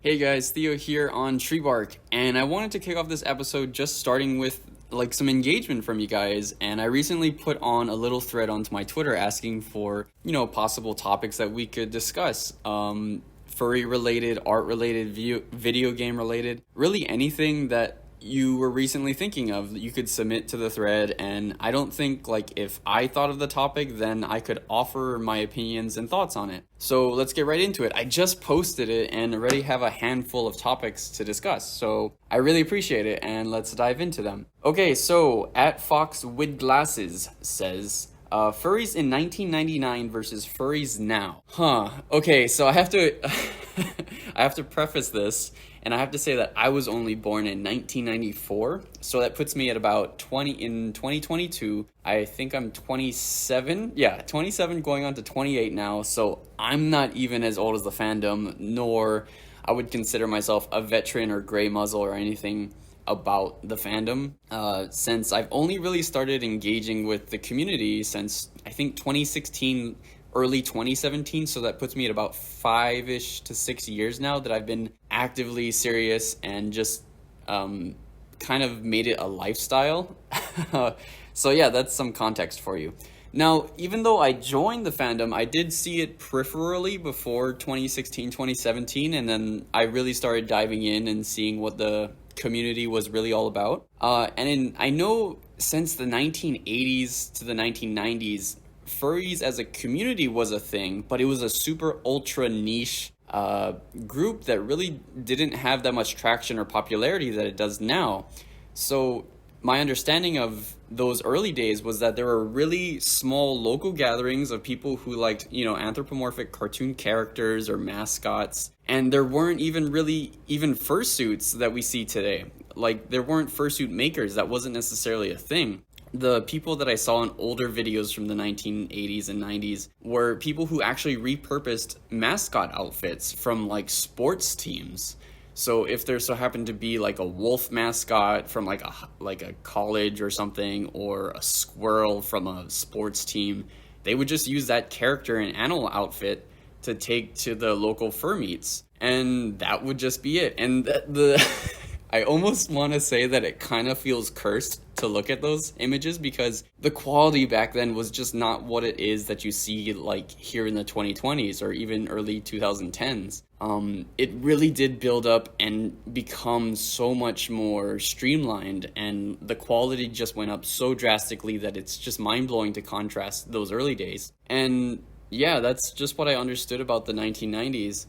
Hey guys, Theo here on TreeBark, and I wanted to kick off this episode just starting with some engagement from you guys. And I recently put on a little thread onto my Twitter asking for possible topics that we could discuss, furry related, art related, video game related, really anything that you were recently thinking of. You could submit to the thread, and I don't think if I thought of the topic, then I could offer my opinions and thoughts on it. So let's get right into it. I just posted it and already have a handful of topics to discuss, so I really appreciate it, and let's dive into them. Okay, so at Fox with Glasses says, furries in 1999 versus furries now. Okay, so I have to I have to preface this, and I have to say that I was only born in 1994, so that puts me at about 2022. I think I'm 27. Yeah, 27 going on to 28 now, so I'm not even as old as the fandom, nor I would consider myself a veteran or gray muzzle or anything about the fandom, since I've only really started engaging with the community since I think 2016, early 2017, so that puts me at about 5-ish to 6 years now that I've been actively serious and just kind of made it a lifestyle. So yeah, that's some context for you. Now, even though I joined the fandom, I did see it peripherally before 2016, 2017, and then I really started diving in and seeing what the community was really all about. I know since the 1980s to the 1990s, furries as a community was a thing, but it was a super ultra niche group that really didn't have that much traction or popularity that it does now. So my understanding of those early days was that there were really small local gatherings of people who liked, anthropomorphic cartoon characters or mascots. And there weren't even fursuits that we see today. There weren't fursuit makers. That wasn't necessarily a thing. The people that I saw in older videos from the 1980s and 90s were people who actually repurposed mascot outfits from sports teams. So if there so happened to be a wolf mascot from a college or something, or a squirrel from a sports team, they would just use that character and animal outfit to take to the local fur meets, and that would just be it. And I almost want to say that it kind of feels cursed to look at those images, because the quality back then was just not what it is that you see here in the 2020s or even early 2010s. It really did build up and become so much more streamlined, and the quality just went up so drastically that it's just mind-blowing to contrast those early days. And yeah, that's just what I understood about the 1990s.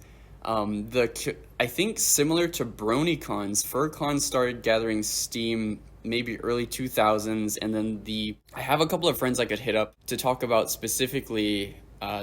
I think similar to BronyCons, FurCon started gathering steam maybe early 2000s, and then I have a couple of friends I could hit up to talk about specifically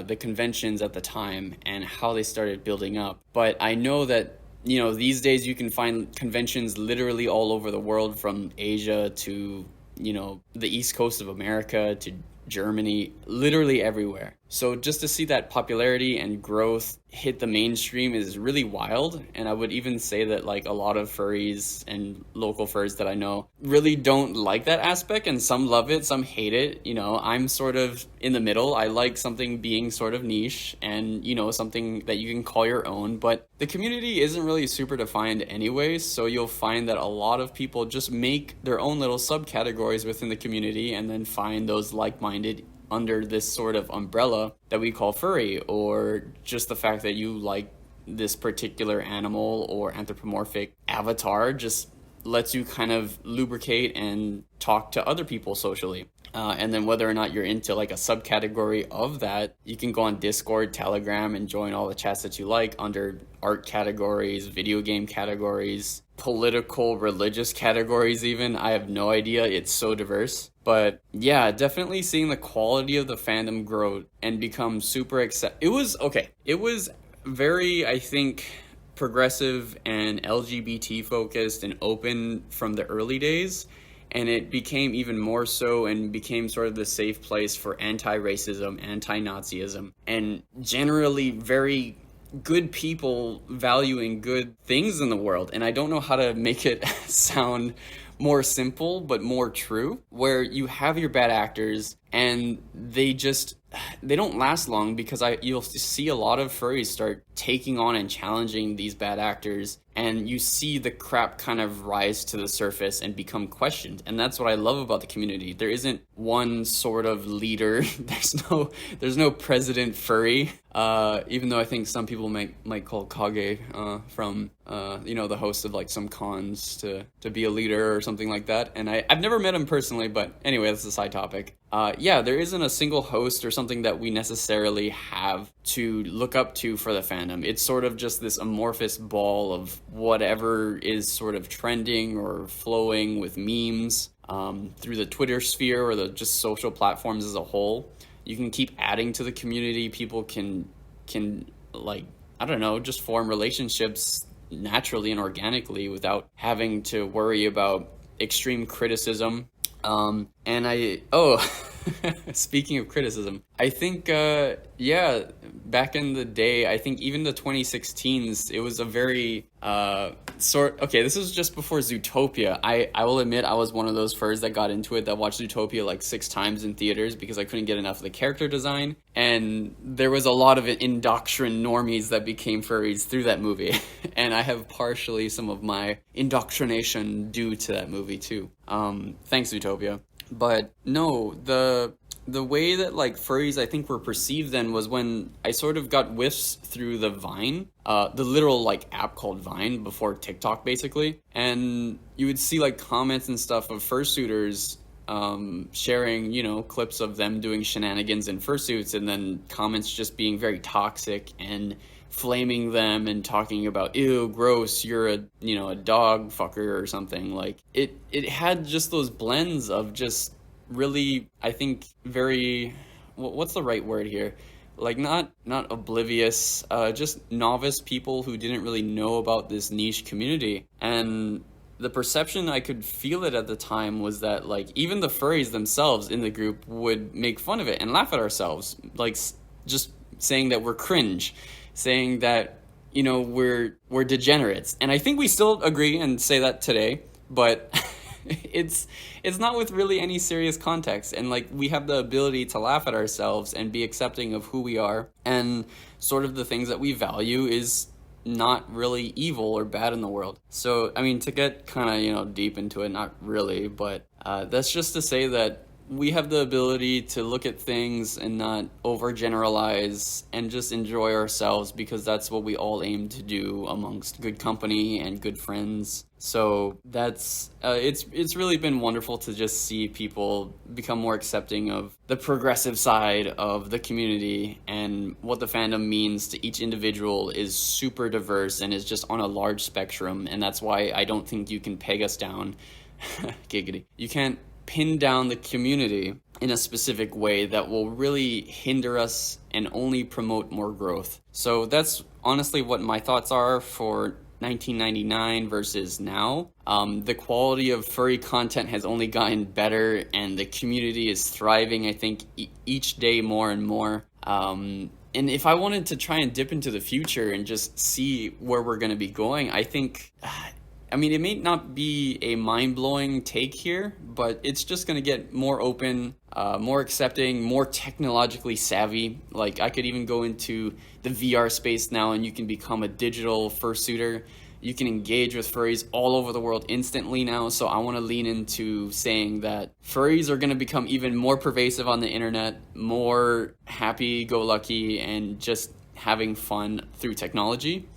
the conventions at the time and how they started building up. But I know that these days you can find conventions literally all over the world, from Asia to the East Coast of America to Germany, literally everywhere. So just to see that popularity and growth hit the mainstream is really wild. And I would even say that a lot of furries and local furs that I know really don't like that aspect, and some love it, some hate it. I'm sort of in the middle. I like something being sort of niche and something that you can call your own, but the community isn't really super defined anyway, so you'll find that a lot of people just make their own little subcategories within the community and then find those like-minded under this sort of umbrella that we call furry, or just the fact that you like this particular animal or anthropomorphic avatar just lets you kind of lubricate and talk to other people socially. And then whether or not you're into a subcategory of that, you can go on Discord, Telegram, and join all the chats that you like under art categories, video game categories, political, religious categories even. I have no idea. It's so diverse. But yeah, definitely seeing the quality of the fandom grow and become super It was very, I think, progressive and LGBT focused and open from the early days. And it became even more so and became sort of the safe place for anti-racism, anti-Nazism, and generally very good people valuing good things in the world. And I don't know how to make it sound more simple but more true, where you have your bad actors and they just they don't last long because you'll see a lot of furries start taking on and challenging these bad actors, and you see the crap kind of rise to the surface and become questioned. And that's what I love about the community. There isn't one sort of leader. There's no president furry. Even though I think some people might call Kage from the host of like some cons to be a leader or something like that. And I've never met him personally, but anyway, that's a side topic. There isn't a single host or something that we necessarily have to look up to for the fandom. It's sort of just this amorphous ball of whatever is sort of trending or flowing with memes through the Twitter sphere or the just social platforms as a whole. You can keep adding to the community. People can like, I don't know, just form relationships naturally and organically without having to worry about extreme criticism. Speaking of criticism, I think, back in the day, I think even the 2016s, it was a very, this was just before Zootopia. I will admit I was one of those furs that got into it, that watched Zootopia like 6 times in theaters because I couldn't get enough of the character design. And there was a lot of indoctrined normies that became furries through that movie. And I have partially some of my indoctrination due to that movie too. Thanks, Zootopia. But no, the way that like furries I think were perceived then was when I sort of got whiffs through the Vine, the literal like app called Vine before TikTok basically, and you would see like comments and stuff of fursuiters sharing clips of them doing shenanigans in fursuits, and then comments just being very toxic and flaming them and talking about, ew, gross, you're a dog fucker or something. Like it had just those blends of just really, I think, very, what's the right word here? Like not oblivious, just novice people who didn't really know about this niche community. And the perception, I could feel it at the time, was that like even the furries themselves in the group would make fun of it and laugh at ourselves, like just saying that we're cringe, saying that we're degenerates. And I think we still agree and say that today, but it's not with really any serious context. And like we have the ability to laugh at ourselves and be accepting of who we are, and sort of the things that we value is not really evil or bad in the world. So I mean, to get kind of deep into it, not really, but that's just to say that we have the ability to look at things and not overgeneralize and just enjoy ourselves, because that's what we all aim to do amongst good company and good friends. So that's it's really been wonderful to just see people become more accepting of the progressive side of the community, and what the fandom means to each individual is super diverse and is just on a large spectrum. And that's why I don't think you can peg us down. Giggity. You can't pin down the community in a specific way that will really hinder us and only promote more growth. So that's honestly what my thoughts are for 1999 versus now. The quality of furry content has only gotten better, and the community is thriving, I think, each day more and more. And if I wanted to try and dip into the future and just see where we're going to be going, I think, it may not be a mind-blowing take here, but it's just going to get more open, more accepting, more technologically savvy. Like, I could even go into the VR space now, and you can become a digital fursuiter. You can engage with furries all over the world instantly now. So I want to lean into saying that furries are going to become even more pervasive on the internet, more happy-go-lucky, and just having fun through technology.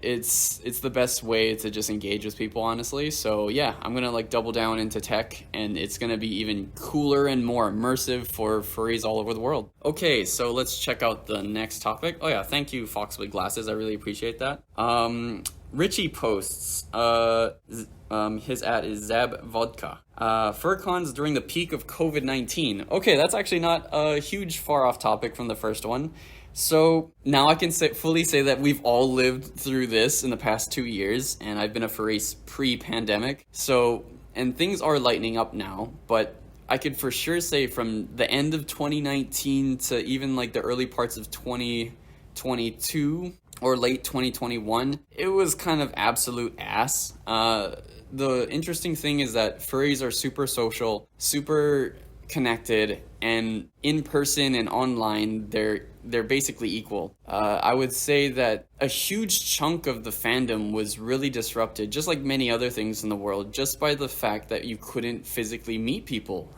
It's the best way to just engage with people, honestly. So yeah, I'm gonna double down into tech, and it's gonna be even cooler and more immersive for furries all over the world. Okay, so let's check out the next topic. Oh yeah, thank you, Fox with Glasses. I really appreciate that. Richie posts, his ad is Zab Vodka. Furcons during the peak of COVID-19. Okay, that's actually not a huge far off topic from the first one. So now I can fully say that we've all lived through this in the past 2 years, and I've been a furry pre-pandemic. So, and things are lightening up now, but I could for sure say from the end of 2019 to even the early parts of 2022 or late 2021, it was kind of absolute ass. The interesting thing is that furries are super social, super connected, and in person and online they're basically equal. I would say that a huge chunk of the fandom was really disrupted, just like many other things in the world, just by the fact that you couldn't physically meet people.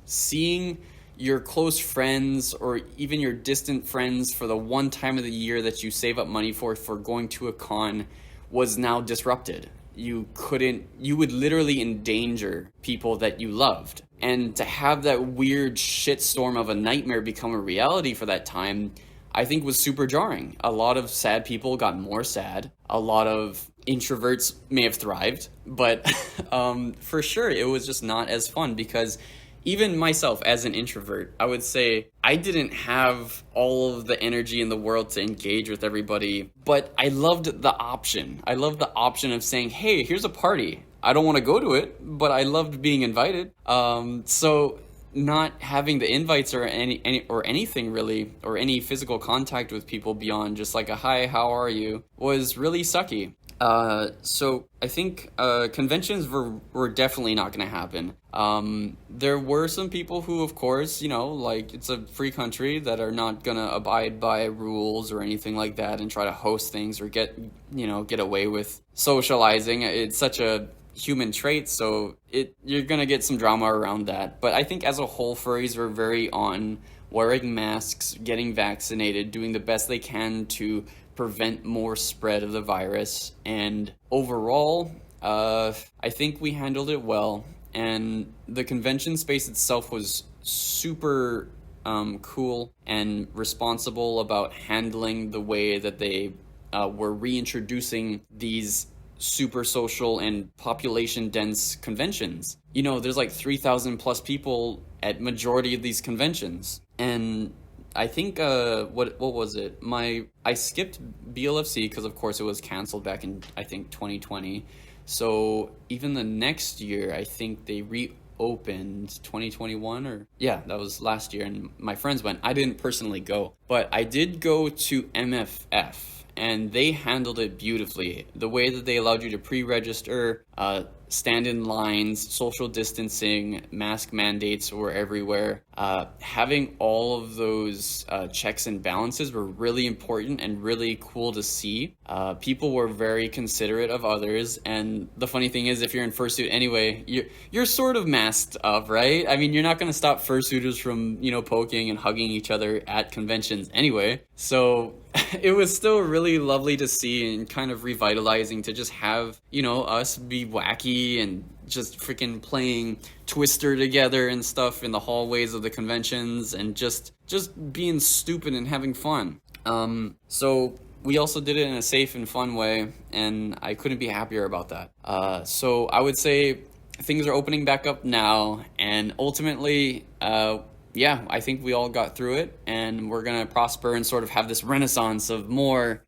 Seeing your close friends or even your distant friends for the one time of the year that you save up money for going to a con was now disrupted. You would literally endanger people that you loved. And to have that weird shitstorm of a nightmare become a reality for that time, I think was super jarring. A lot of sad people got more sad. A lot of introverts may have thrived, but for sure it was just not as fun, because even myself as an introvert, I would say I didn't have all of the energy in the world to engage with everybody, but I loved the option. I loved the option of saying, hey, here's a party. I don't want to go to it, but I loved being invited. So not having the invites or anything really, or any physical contact with people beyond just like a hi, how are you, was really sucky. So I think conventions were definitely not going to happen. There were some people who, of course, like, it's a free country, that are not going to abide by rules or anything like that and try to host things or get away with socializing. It's such a human trait, so you're going to get some drama around that. But I think as a whole, furries are very on wearing masks, getting vaccinated, doing the best they can to prevent more spread of the virus. And overall, I think we handled it well. And the convention space itself was super cool and responsible about handling the way that they were reintroducing these super social and population dense conventions. There's like 3,000 plus people at majority of these conventions. And I think what was it? I skipped BLFC because of course it was canceled back in, I think, 2020. So even the next year, I think they reopened 2021, or yeah, that was last year, and my friends went. I didn't personally go, but I did go to MFF, and they handled it beautifully. The way that they allowed you to pre-register, stand in lines, social distancing, mask mandates were everywhere. Having all of those checks and balances were really important and really cool to see. People were very considerate of others, and the funny thing is, if you're in fursuit anyway, you're sort of masked up, right? I mean, you're not going to stop fursuiters from poking and hugging each other at conventions anyway. So it was still really lovely to see, and kind of revitalizing to just have us be wacky and just freaking playing Twister together and stuff in the hallways of the conventions, and just being stupid and having fun. So we also did it in a safe and fun way, and I couldn't be happier about that. So I would say things are opening back up now, and ultimately, yeah, I think we all got through it, and we're gonna prosper and sort of have this renaissance of more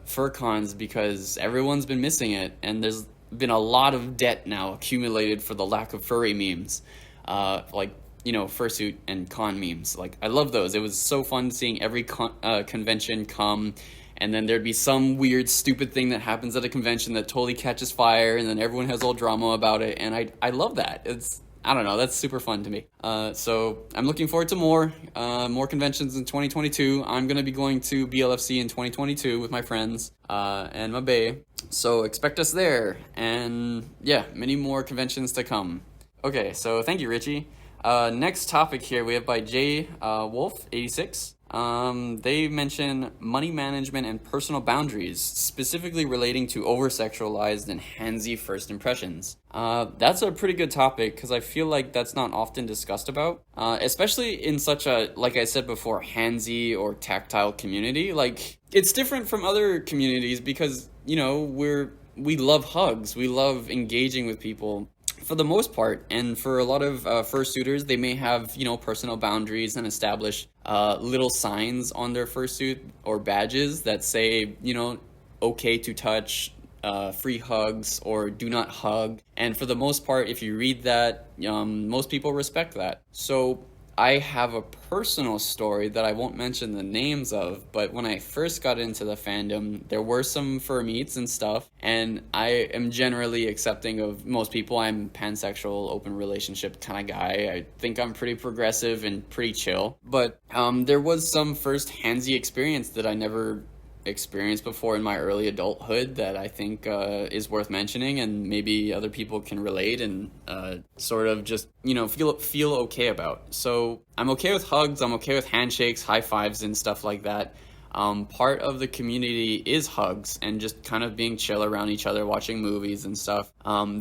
fur cons, because everyone's been missing it, and there's been a lot of debt now accumulated for the lack of furry memes, like fursuit and con memes. Like, I love those. It was so fun seeing every convention come, and then there'd be some weird stupid thing that happens at a convention that totally catches fire, and then everyone has all drama about it, and I love that. I don't know, that's super fun to me. So I'm looking forward to more conventions in 2022. I'm going to be going to BLFC in 2022 with my friends and my bae. So expect us there. And yeah, many more conventions to come. Okay, so thank you, Richie. Next topic here we have by J Wolf 86. They mention money management and personal boundaries, specifically relating to over-sexualized and handsy first impressions. That's a pretty good topic, because I feel like that's not often discussed about, especially in such a, like I said before, handsy or tactile community. Like, it's different from other communities because, we love hugs, we love engaging with people for the most part, and for a lot of fursuiters, they may have personal boundaries and establish little signs on their fursuit or badges that say okay to touch, free hugs, or do not hug. And for the most part, if you read that, most people respect that. So I have a personal story that I won't mention the names of, but when I first got into the fandom, there were some fur meets and stuff, and I am generally accepting of most people. I'm pansexual, open relationship kind of guy. I think I'm pretty progressive and pretty chill, but there was some first handsy experience that I never experienced before in my early adulthood that I think is worth mentioning, and maybe other people can relate and sort of just feel okay about. So I'm okay with hugs, I'm okay with handshakes, high fives, and stuff like that. Part of the community is hugs and just kind of being chill around each other, watching movies and stuff.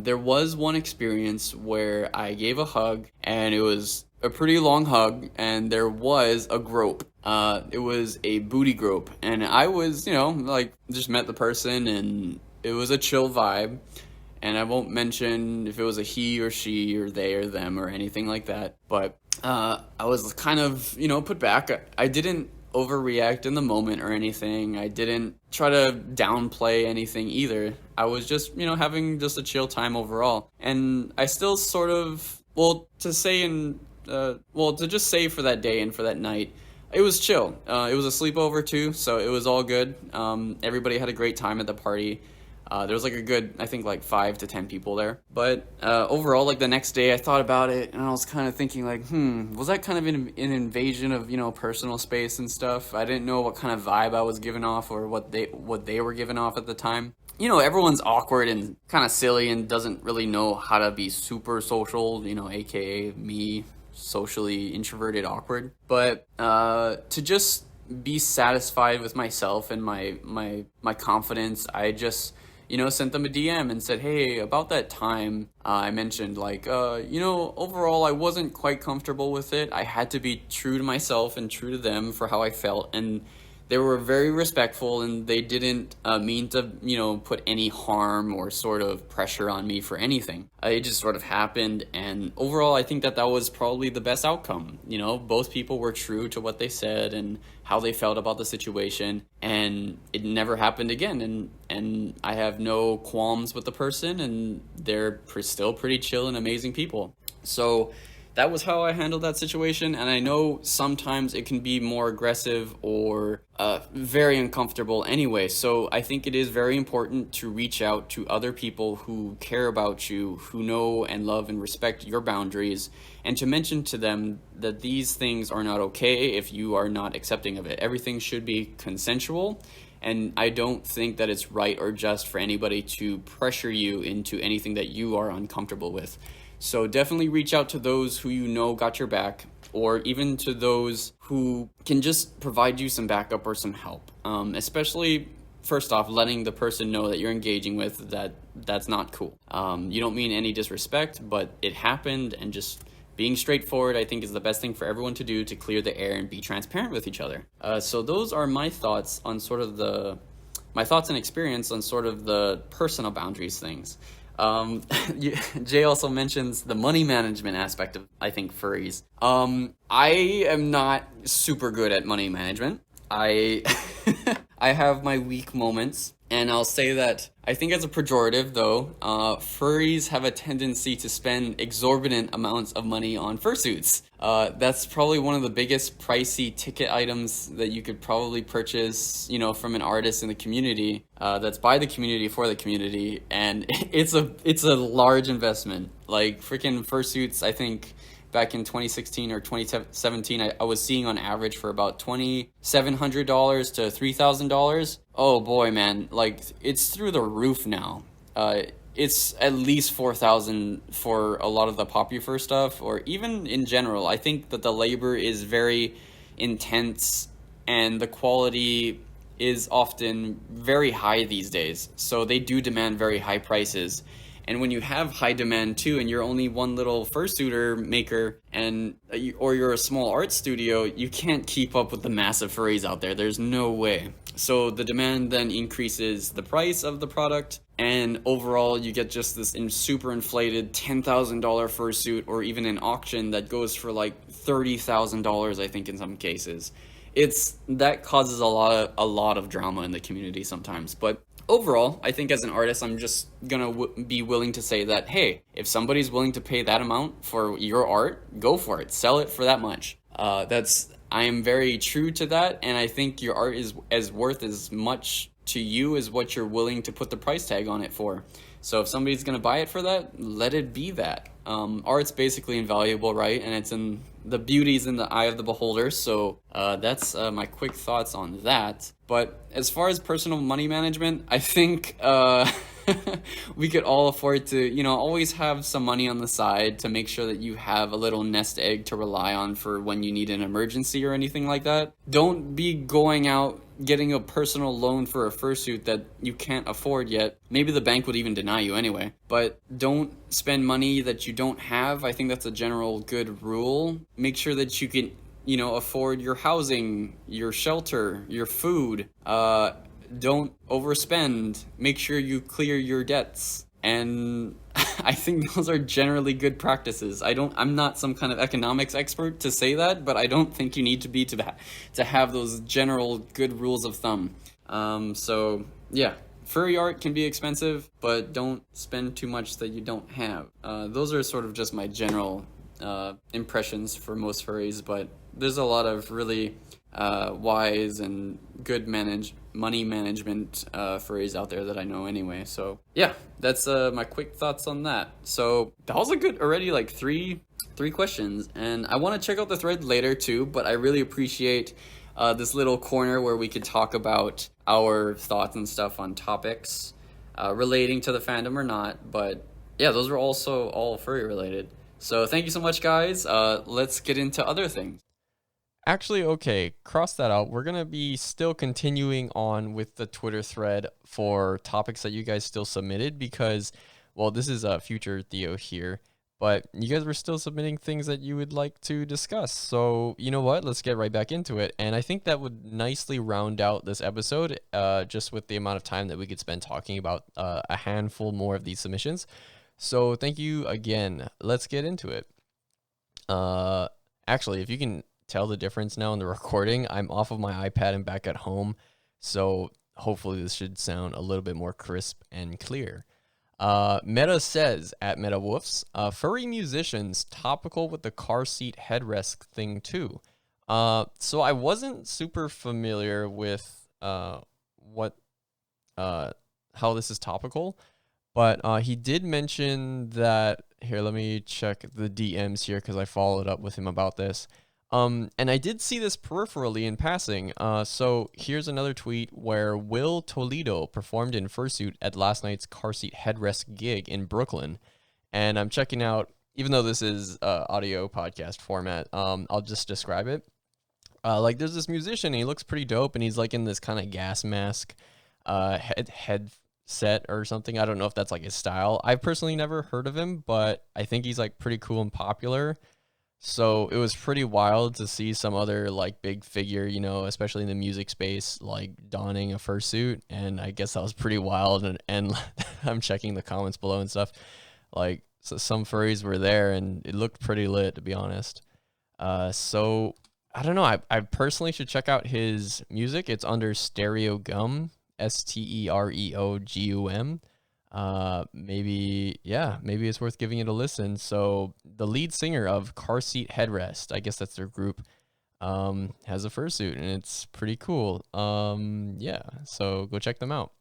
There was one experience where I gave a hug, and it was a pretty long hug, and there was a grope. It was a booty grope, and I was, just met the person, and it was a chill vibe. And I won't mention if it was a he or she or they or them or anything like that, but I was kind of, put back. I didn't overreact in the moment or anything. I didn't try to downplay anything either. I was just, having just a chill time overall. And I still sort of, to just say for that day and for that night, it was chill. It was a sleepover too, so it was all good. Everybody had a great time at the party. There was a good, I think 5 to 10 people there. But overall, the next day I thought about it, and I was kind of thinking was that kind of an invasion of, personal space and stuff? I didn't know what kind of vibe I was giving off or what they were giving off at the time. Everyone's awkward and kind of silly and doesn't really know how to be super social, aka me, socially introverted, awkward. But to just be satisfied with myself and my confidence, I just sent them a DM and said, hey, about that time I mentioned overall I wasn't quite comfortable with it. I had to be true to myself and true to them for how I felt, and they were very respectful, and they didn't mean to, put any harm or sort of pressure on me for anything. It just sort of happened, and overall, I think that was probably the best outcome. Both people were true to what they said and how they felt about the situation, and it never happened again. And I have no qualms with the person, and they're still pretty chill and amazing people. So that was how I handled that situation, and I know sometimes it can be more aggressive or very uncomfortable anyway, so I think it is very important to reach out to other people who care about you, who know and love and respect your boundaries, and to mention to them that these things are not okay if you are not accepting of it. Everything should be consensual, and I don't think that it's right or just for anybody to pressure you into anything that you are uncomfortable with. So definitely reach out to those who got your back, or even to those who can just provide you some backup or some help. Especially, first off, letting the person know that you're engaging with that's not cool. You don't mean any disrespect, but it happened, and just being straightforward, I think, is the best thing for everyone to do to clear the air and be transparent with each other. So those are my thoughts on my thoughts and experience on sort of the personal boundaries things. Jay also mentions the money management aspect of, I think, furries. I am not super good at money management. I have my weak moments, and I'll say that I think as a pejorative, though, furries have a tendency to spend exorbitant amounts of money on fursuits. That's probably one of the biggest pricey ticket items that you could probably purchase, from an artist in the community, that's by the community for the community, and it's a large investment. Freaking fursuits, I think back in 2016 or 2017, I was seeing on average for about $2,700 to $3,000. Oh boy, man, it's through the roof now. It's at least $4,000 for a lot of the Popufur stuff, or even in general. I think that the labor is very intense, and the quality is often very high these days. So they do demand very high prices. And when you have high demand too, and you're only one little fursuiter maker, or you're a small art studio, you can't keep up with the massive furries out there. There's no way. So the demand then increases the price of the product, and overall you get just this super inflated $10,000 fursuit, or even an auction that goes for $30,000, I think, in some cases. That causes a lot of drama in the community sometimes. But overall, I think as an artist, I'm just gonna be willing to say that, hey, if somebody's willing to pay that amount for your art, go for it. Sell it for that much. I am very true to that, and I think your art is as worth as much to you as what you're willing to put the price tag on it for. So if somebody's gonna buy it for that, let it be that. Art's basically invaluable, right? And it's in the beauty's in the eye of the beholder. So that's my quick thoughts on that. But as far as personal money management, I think we could all afford to, always have some money on the side to make sure that you have a little nest egg to rely on for when you need an emergency or anything like that. Don't be going out getting a personal loan for a fursuit that you can't afford yet. Maybe the bank would even deny you anyway. But don't spend money that you don't have. I think that's a general good rule. Make sure that you can, afford your housing, your shelter, your food. Don't overspend. Make sure you clear your debts. And I think those are generally good practices. I'm not some kind of economics expert to say that, but I don't think you need to be to have those general good rules of thumb. So yeah, furry art can be expensive, but don't spend too much that you don't have. Those are sort of just my general impressions for most furries, but there's a lot of really wise and good money management furries out there that I know anyway. So yeah, that's my quick thoughts on that. So that was a good already, like three questions, and I want to check out the thread later too, but I really appreciate this little corner where we could talk about our thoughts and stuff on topics relating to the fandom or not. But yeah, those were also all furry related. So thank you so much, guys. Let's get into other things. Actually, okay, cross that out. We're going to be still continuing on with the Twitter thread for topics that you guys still submitted because, well, this is a future Theo here, but you guys were still submitting things that you would like to discuss. So, you know what? Let's get right back into it. And I think that would nicely round out this episode just with the amount of time that we could spend talking about a handful more of these submissions. So thank you again. Let's get into it. Actually, if you can tell the difference now in the recording, I'm off of my iPad and back at home, so hopefully this should sound a little bit more crisp and clear. Meta says at MetaWoofs, furry musicians topical with the car seat headrest thing too. So I wasn't super familiar with what how this is topical, but he did mention that. Here, let me check the DMs here because I followed up with him about this. And I did see this peripherally in passing. So here's another tweet where Will Toledo performed in fursuit at last night's car seat headrest gig in Brooklyn. And I'm checking out, even though this is audio podcast format, I'll just describe it. Like there's this musician, and he looks pretty dope, and he's like in this kind of gas mask headset or something. I don't know if that's like his style. I've personally never heard of him, but I think he's like pretty cool and popular. So it was pretty wild to see some other like big figure, especially in the music space, like donning a fursuit. And I guess that was pretty wild. And I'm checking the comments below and stuff. Like so some furries were there and it looked pretty lit, to be honest. So I don't know. I personally should check out his music. It's under Stereo Gum, Stereogum. Maybe it's worth giving it a listen. So the lead singer of Car Seat Headrest, I guess that's their group, has a fursuit and it's pretty cool. So go check them out.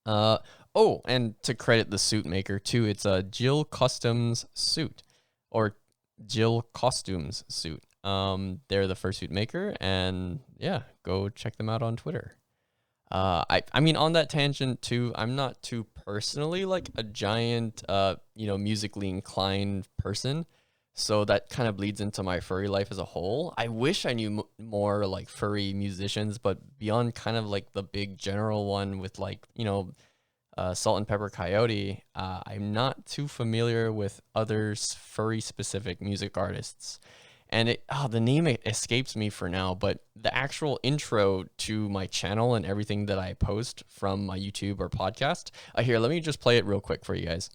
And to credit the suit maker too, it's a Jill Customs suit or Jill Costumes suit. They're the fursuit maker, and yeah, go check them out on Twitter. I mean, on that tangent too, I'm not too personally like a giant, musically inclined person. So that kind of bleeds into my furry life as a whole. I wish I knew more like furry musicians, but beyond kind of like the big general one with like, Salt and Pepper Coyote, I'm not too familiar with other furry specific music artists. And the name escapes me for now, but the actual intro to my channel and everything that I post from my YouTube or podcast, here, let me just play it real quick for you guys.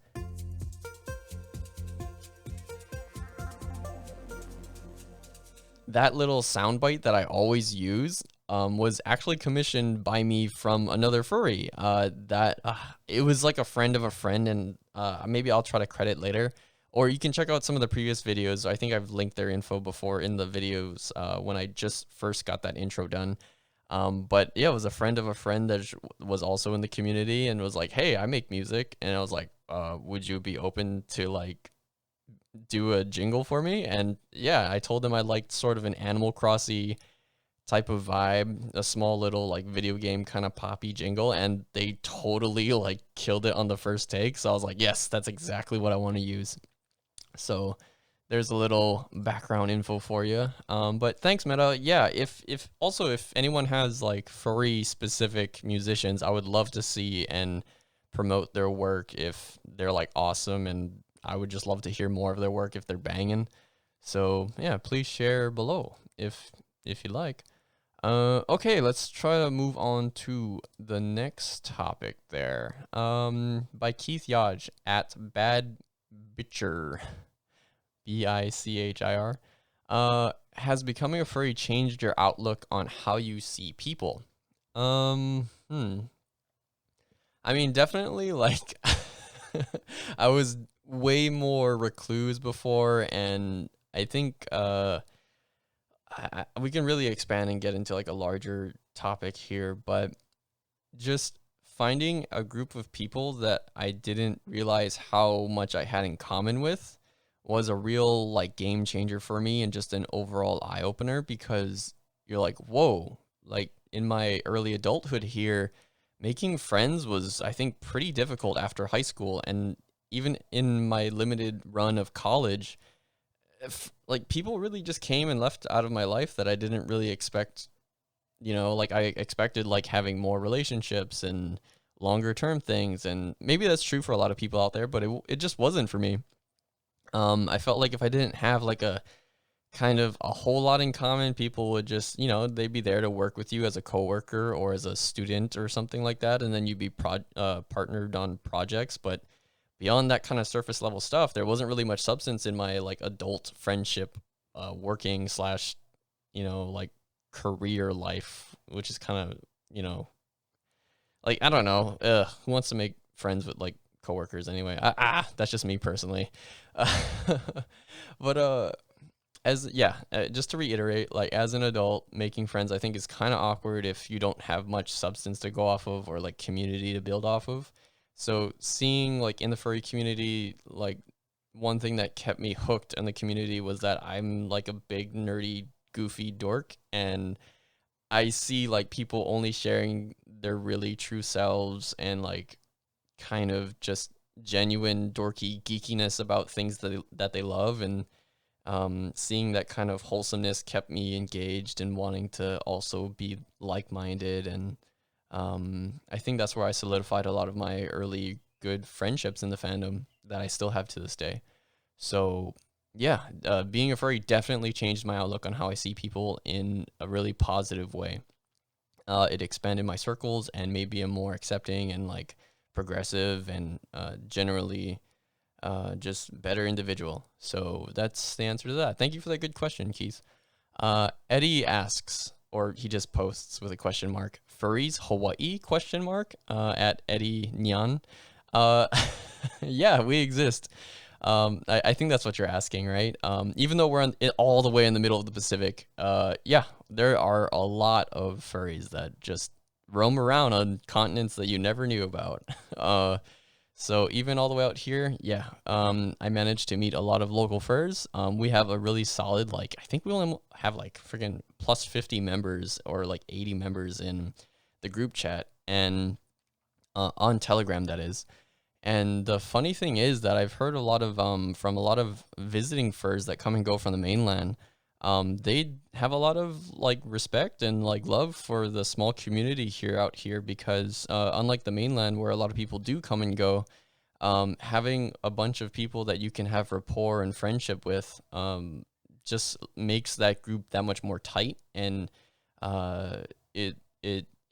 That little soundbite that I always use, was actually commissioned by me from another furry. That it was like a friend of a friend, and maybe I'll try to credit later. Or you can check out some of the previous videos. I think I've linked their info before in the videos when I just first got that intro done. But yeah, it was a friend of a friend that was also in the community and was like, "Hey, I make music," and I was like, "Would you be open to like do a jingle for me?" And yeah, I told them I liked sort of an Animal Crossy type of vibe, a small little like video game kind of poppy jingle, and they totally like killed it on the first take. So I was like, yes, that's exactly what I want to use. So there's a little background info for you. But thanks, Meta. Yeah, if also if anyone has like furry specific musicians, I would love to see and promote their work if they're like awesome, and I would just love to hear more of their work if they're banging. So yeah, please share below if you like. Okay, let's try to move on to the next topic there. By Keith Yodge at Bad Bitcher, Bichir. Has becoming a furry changed your outlook on how you see people? Hmm. I mean, definitely like I was way more recluse before, and I think we can really expand and get into like a larger topic here, but just finding a group of people that I didn't realize how much I had in common with was a real like game changer for me and just an overall eye opener, because you're like, whoa, like in my early adulthood here, making friends was, I think, pretty difficult after high school. And even in my limited run of college, like people really just came and left out of my life that I didn't really expect. Like I expected like having more relationships and longer term things, and maybe that's true for a lot of people out there, but it just wasn't for me. I felt like if I didn't have like a kind of a whole lot in common, people would just, they'd be there to work with you as a coworker or as a student or something like that, and then you'd be partnered on projects. But beyond that kind of surface level stuff, there wasn't really much substance in my like adult friendship, working slash, like career life, which is kind of, like, I don't know, who wants to make friends with like coworkers anyway? That's just me personally. But as yeah, just to reiterate, like as an adult, making friends I think is kind of awkward if you don't have much substance to go off of or like community to build off of. So seeing like in the furry community, like one thing that kept me hooked in the community was that I'm like a big nerdy goofy dork, and I see like people only sharing their really true selves and like kind of just genuine dorky geekiness about things that they love, and seeing that kind of wholesomeness kept me engaged and wanting to also be like-minded. And I think that's where I solidified a lot of my early good friendships in the fandom that I still have to this day. So yeah, being a furry definitely changed my outlook on how I see people in a really positive way. It expanded my circles and made me a more accepting and like progressive and generally just better individual. So that's the answer to that. Thank you for that good question, Keith. Eddie asks, or he just posts with a question mark, furries Hawaii question mark, at Eddie Nyan. Uh, yeah, we exist. I think that's what you're asking, right? Even though we're all the way in the middle of the Pacific, yeah, there are a lot of furries that just roam around on continents that you never knew about. So even all the way out here, yeah, I managed to meet a lot of local furs. We have a really solid, like, I think we only have like freaking plus 50 members or like 80 members in the group chat, and on Telegram, that is. And the funny thing is that I've heard a lot of from a lot of visiting furs that come and go from the mainland. They have a lot of like respect and like love for the small community here out here, because unlike the mainland where a lot of people do come and go, having a bunch of people that you can have rapport and friendship with just makes that group that much more tight, and it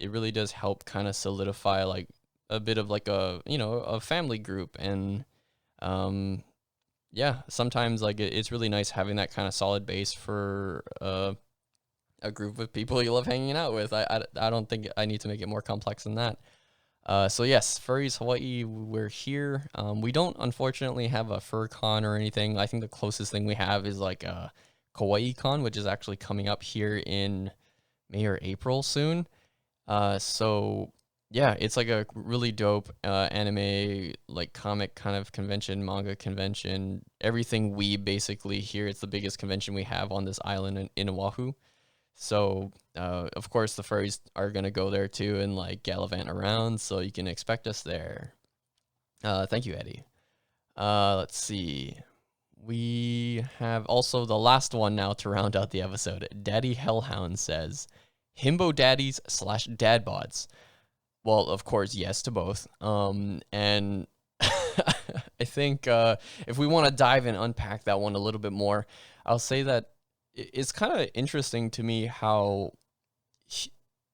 really does help kind of solidify like a bit of like a family group. And yeah, sometimes like it's really nice having that kind of solid base for a group of people you love hanging out with. I don't think I need to make it more complex than that. So yes, Furries Hawaii, we're here. We don't unfortunately have a FurCon or anything. I think the closest thing we have is like a Kauai Con, which is actually coming up here in May or April soon. So yeah, it's like a really dope anime, like comic kind of convention, manga convention, everything we basically here. It's the biggest convention we have on this island in Oahu. So, of course, the furries are going to go there too and like gallivant around. So you can expect us there. Thank you, Eddie. Let's see. We have also the last one now to round out the episode. Daddy Hellhound says, Himbo daddies / dad bods. Well, of course, yes to both. And I think if we want to dive and unpack that one a little bit more, I'll say that it's kind of interesting to me how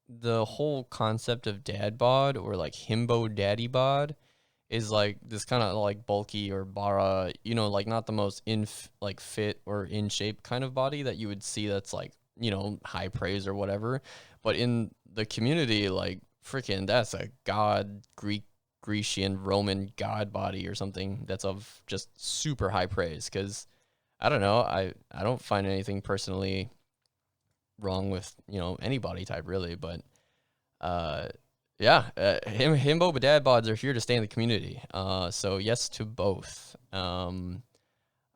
the whole concept of dad bod or like himbo daddy bod is like this kind of like bulky or bara, like not the most like fit or in shape kind of body that you would see that's like, high praise or whatever. But in the community, like freaking that's a god Grecian Roman god body or something that's of just super high praise. Because I don't know, I don't find anything personally wrong with any body type really, but yeah, himbo dad bods are here to stay in the community. So yes to both.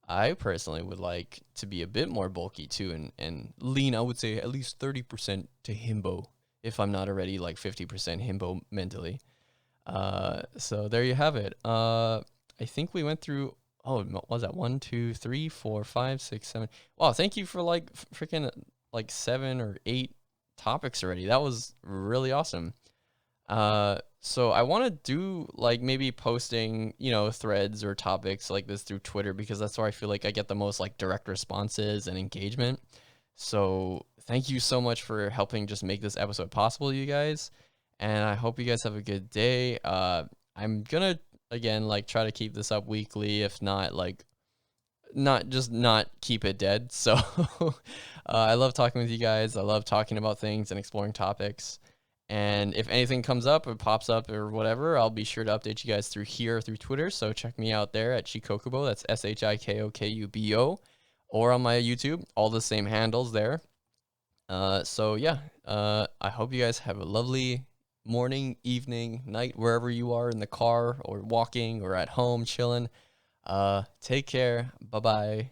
I personally would like to be a bit more bulky too, and lean. I would say at least 30% to himbo, if I'm not already like 50% himbo mentally. So there you have it. I think we went through. Oh, what was that 1, 2, 3, 4, 5, 6, 7? Wow, thank you for like freaking like 7 or 8 topics already. That was really awesome. So I want to do like maybe posting, threads or topics like this through Twitter because that's where I feel like I get the most like direct responses and engagement. So thank you so much for helping just make this episode possible, you guys. And I hope you guys have a good day. I'm gonna again like try to keep this up weekly, if not like not keep it dead. So I love talking with you guys. I love talking about things and exploring topics. And if anything comes up or pops up or whatever, I'll be sure to update you guys through here through Twitter. So check me out there at Shikokubo. That's SHIKOKUBO. Or on my YouTube. All the same handles there. So yeah, I hope you guys have a lovely morning, evening, night, wherever you are in the car or walking or at home chilling. Take care. Bye-bye.